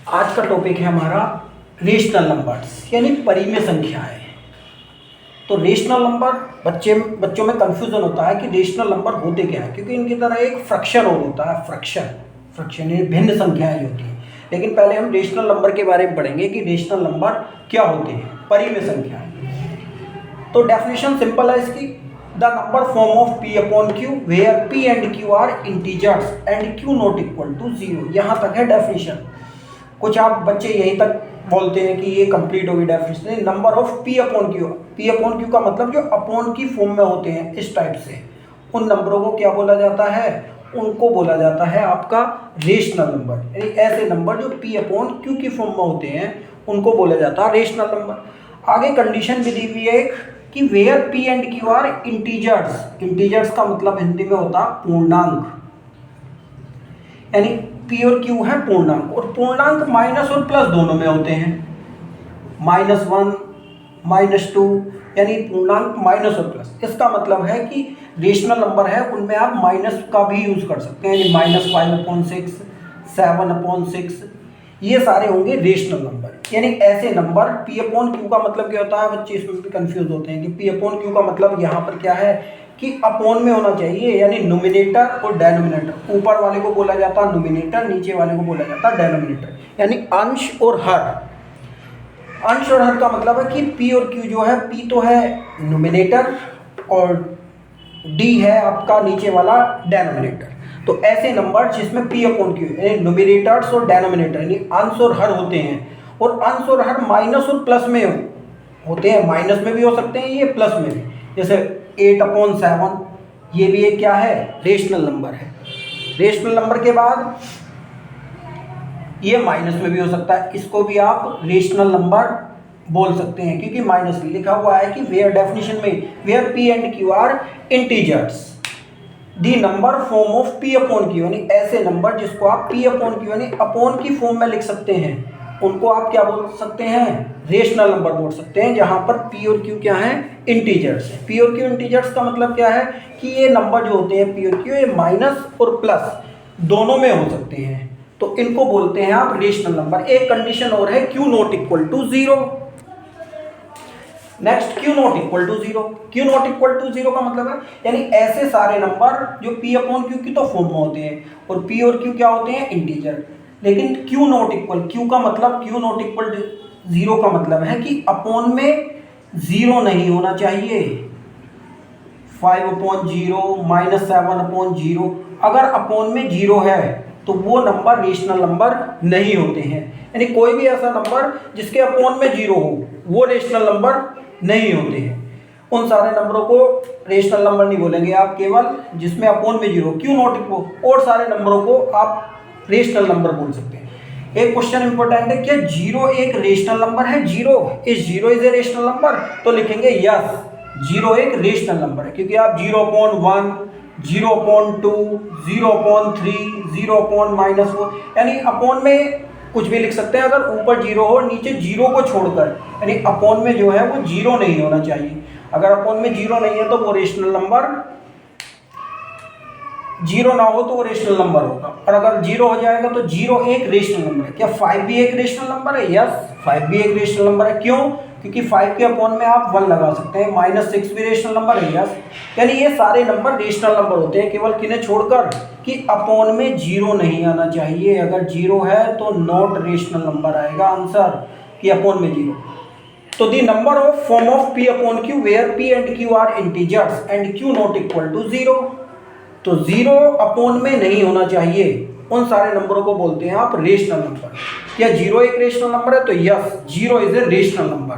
आज का टॉपिक है हमारा रेशनल नंबर्स यानी परिमेय संख्याएं। तो रेशनल नंबर बच्चों में कंफ्यूजन होता है कि रेशनल नंबर होते क्या है, क्योंकि इनकी तरह एक फ्रैक्शन और होता है। फ्रैक्शन यानी भिन्न संख्याएं जो होती हैं। लेकिन पहले हम रेशनल नंबर के बारे में पढ़ेंगे कि रेशनल नंबर क्या होते हैं, परिमेय संख्याएं। तो डेफिनेशन सिंपल है इसकी, the number form of p upon q where p and q are integers and q not equal to 0। यहाँ तक है डेफिनेशन। कुछ आप बच्चे यहीं तक बोलते हैं कि ये कंप्लीट होगी definition. Number of p upon q का मतलब जो अपॉन की फॉर्म में होते हैं इस टाइप से, उन नंबरों को क्या बोला जाता है, उनको बोला जाता है आपका रेशनल नंबर। यानी ऐसे नंबर जो p अपॉन q की फॉर्म में होते हैं उनको बोला जाता है रेशनल नंबर। आगे कंडीशन भी दी हुई है एक कि where p and q are integers. Integers का मतलब हिंदी में होता है पूर्णांक, यानी p और q है पूर्णांक, और पूर्णांक माइनस और प्लस दोनों में होते हैं। -1 -2 यानी पूर्णांक माइनस और प्लस। इसका मतलब है कि रेशनल नंबर है उनमें आप माइनस का भी यूज कर सकते हैं, यानी -5/6, 7/6, ये सारे होंगे रेशनल नंबर। यानी ऐसे नंबर p अपॉन q का मतलब क्या होता है, बच्चे इसमें भी कंफ्यूज होते हैं कि p अपॉन q का मतलब यहाँ पर क्या है कि अपॉन में होना चाहिए, यानी न्यूमिनेटर और डेनोमिनेटर। ऊपर वाले को बोला जाता है न्यूमिनेटर, नीचे वाले को बोला जाता है डेनोमिनेटर, यानी अंश और हर। अंश और हर का मतलब है कि p और q जो है, p तो है न्यूमिनेटर और d है आपका नीचे वाला डेनोमिनेटर। तो ऐसे नंबर जिसमें p अपॉन q यानी न्यूमिनेटर्स और डेनोमिनेटर यानी अंश और हर होते हैं, और अंश और हर माइनस और प्लस में होते हैं। माइनस में भी हो सकते हैं ये, प्लस में भी। जैसे 8/7 ये भी एक क्या है, रेशनल नंबर है। रेशनल नंबर के बाद ये माइनस में भी हो सकता है, इसको भी आप रेशनल नंबर बोल सकते हैं, क्योंकि माइनस लिखा हुआ है कि वेयर डेफिनेशन में where p and q are integers the number form of p upon q, यानी ऐसे नंबर जिसको आप p अपॉन q यानी अपॉन की फॉर्म में लिख सकते हैं, उनको आप क्या बोल सकते हैं, रेशनल नंबर बोल सकते हैं, जहां पर p और q क्या है, इंटीजर्स है। p और q इंटीजर्स का मतलब क्या है कि ये नंबर जो होते हैं p और q ये माइनस और प्लस दोनों में हो सकते हैं, तो इनको बोलते हैं आप रेशनल नंबर। एक कंडीशन और है q not equal to 0। Next q not equal to 0। q not equal to 0 का मतलब है यानी ऐसे सारे नंबर जो p अपॉन q की तो फॉर्म में होते हैं, और p और q क्या होते हैं, इंटीजर। लेकिन q नॉट इक्वल, q का मतलब q नॉट इक्वल टू 0 का मतलब है कि अपॉन में 0 नहीं होना चाहिए। 5/0 -7/0 अगर अपॉन में 0 है तो वो नंबर रेशनल नंबर नहीं होते हैं। यानी कोई भी ऐसा नंबर जिसके अपॉन में 0 हो वो रेशनल नंबर नहीं होते हैं। उन सारे नंबरों को रेशनल नंबर नहीं बोलेंगे आप, केवल जिसमें अपॉन में 0 q नॉट इक्वल, और सारे नंबरों को आप रेशनल नंबर बोल सकते हैं। एक क्वेश्चन इंपॉर्टेंट है, क्या 0 एक रेशनल नंबर है? 0 इज ए रेशनल नंबर? तो लिखेंगे यस, 0 एक रेशनल नंबर है, क्योंकि आप 0/1, 0/2, 0/3, 0/-4 यानी अपॉन में कुछ भी लिख सकते हैं। अगर ऊपर 0 हो, नीचे 0 को छोड़कर, यानी अपॉन में जो है वो 0 नहीं होना चाहिए। अगर अपॉन में 0 नहीं है तो वो रेशनल नंबर, 0 ना हो तो वो रेशनल नंबर होगा, और अगर 0 हो जाएगा तो 0 एक रेशनल नंबर है। क्या 5 भी एक रेशनल नंबर है? यस, 5 भी एक रेशनल नंबर है। क्यों? क्योंकि 5 के अपॉन में आप 1 लगा सकते हैं। -6 भी रेशनल नंबर है। यस, यानी ये सारे नंबर रेशनल नंबर होते हैं, केवल किन्हें छोड़कर कि अपॉन में 0 नहीं आना चाहिए। अगर 0 है तो नॉट रेशनल नंबर आएगा आंसर, कि अपॉन में 0। तो the number of form of p upon q where p and q are integers and q not equal to 0। तो 0 अपॉन में नहीं होना चाहिए, उन सारे नंबरों को बोलते हैं आप रेशनल नंबर। क्या 0 एक रेशनल नंबर है? तो yes, 0 is a rational number.